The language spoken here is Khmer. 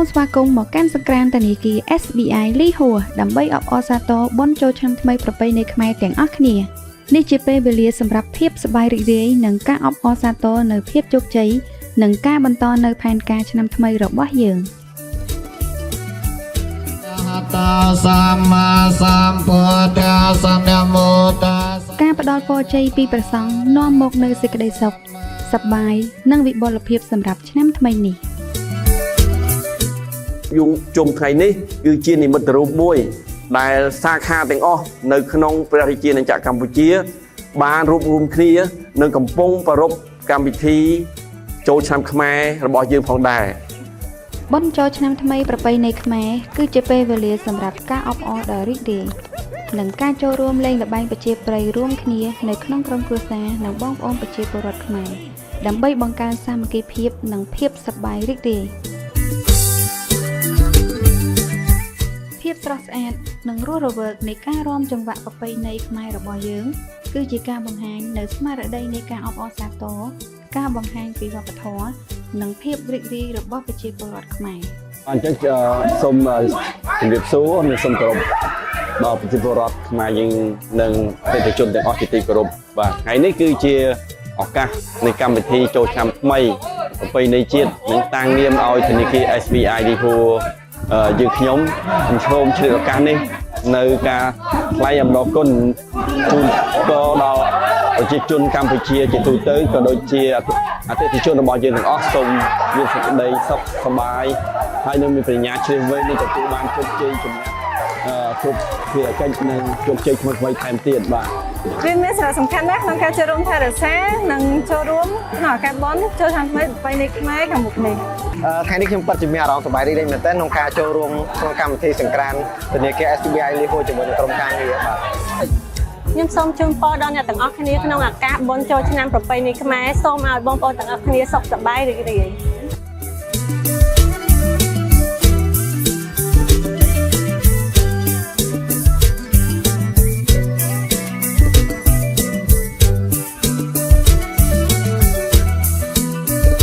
ស្វាគមន៍មកកាន់សង្ក្រាន្តធនាគារ SBI លីហួរដើម្បីអបអរសាទរបុណ្យចូលឆ្នាំថ្មីប្រពៃណីខ្មែរទាំងអស់គ្នានេះជាពេលវេលាសម្រាប់ភាពសប្បាយរីករាយនិងការអបអរសាទរនៅភាពជោគជ័យនិងការបន្តនៅផែនការឆ្នាំថ្មីរបស់យើងការផ្ដល់ពរជ័យពីព្រះសង្ឃនាំមកនូវសេចក្តីសុខសប្បាយនិងវិបុលភាពសម្រាប់ឆ្នាំថ្មីនេះយុងជុំថ្ងៃនេះគឺជានិមិត្តរូបមួយដែលសាខាទាំងអស់នៅក្នុងព្រះរាជាណាចក្រកម្ពុជាបានរួបរวมគ្នានិងកំពុងប្រារព្ធកម្មវិធីចូលឆ្នាំខ្មែររបស់យើងផងដែរបុណ្យចូលឆ្នាំថ្មីប្រពៃណីខ្មែរគឺជាពេលវេលាសម្រាប់ការអបអរដ៏រីករាយនិងការចូលរួមលេងល្បែងប្រជាប្រិយរួមគ្នានៅក្នុងក្រុមគ្រួសារនិងបងប្អូនប្រជាពលរដ្ឋខ្មែរដើម្បីបង្កើនសាមគ្គីភាពនិងភាពសប្បាយរីករាយភាពស្រស់ស្អាតនិងរស់រវើកនៃការរាំចង្វាក់ប្រពៃណីខ្មែររបស់យើងគឺជាការបង្ហាញនូវស្មារតីនៃការអបអរសាទរការបង្ហាញពីវប្បធម៌និងភាពរីករាយរបស់ប្រជាពលរដ្ឋខ្មែរអញ្ចឹងសូមជម្រាបសួរនិងសូមគោរពដល់ប្រជាពលរដ្ឋខ្មែរយើងនិងអតិថិជនទាំងអស់ជាទីគោរពបាទថ្ងៃនេះគឺជាឱកាសនៃកម្មវិធីចូលឆ្នាំថ្មីប្រពៃណីជាតិនិងតាំងនាមឲ្យធនាគារ SBI លីហួរយើងខ្ញុំឈ្មោះឆ្លៀតឱកាសនេះនៅការថ្លែងអំណរគុណជូនដល់ប្រជាជនកម្ពុជាជាទូទៅក៏ដូចជាអតិថិជនរបស់យើងទាំងអស់សូមមានសេចក្តីសុខសប្បាយហើយនឹងមានប្រាជ្ញាជ្រាបវៃនឹងទទួលបានជោគជ័យជំនះគ្រប់ភារកិច្ចនិងជោគជ័យថ្មីៗថែមទៀតបាទវាមានសារៈសំខាន់ណាស់ក្នុងការចូលរួមថែរក្សានិងចូលរួមក្នុងឱកាសបុណ្យចូលឆ្នាំថ្មីប្រពៃណីខ្មែរខាងមុខនេះថ្ងៃនេះខ្ញុំពិតជាមានអារម្មណ៍សប្បាយរីករាយមែនទែនក្នុងការចូលរួមក្នុងកម្មវិធីសង្ក្រាន្តធនាគារ SBI លីហួរជាមួយនឹងក្រុមការងារបាទខ្ញុំសូមជូនពរដល់អ្នកទាំងអស់គ្នាក្នុងឱកាសបុណ្យចូលឆ្នាំប្រពៃណីខ្មែរសូមឲ្យបងប្អូនទាំងអស់គ្នាសុខសប្បាយរីករាយ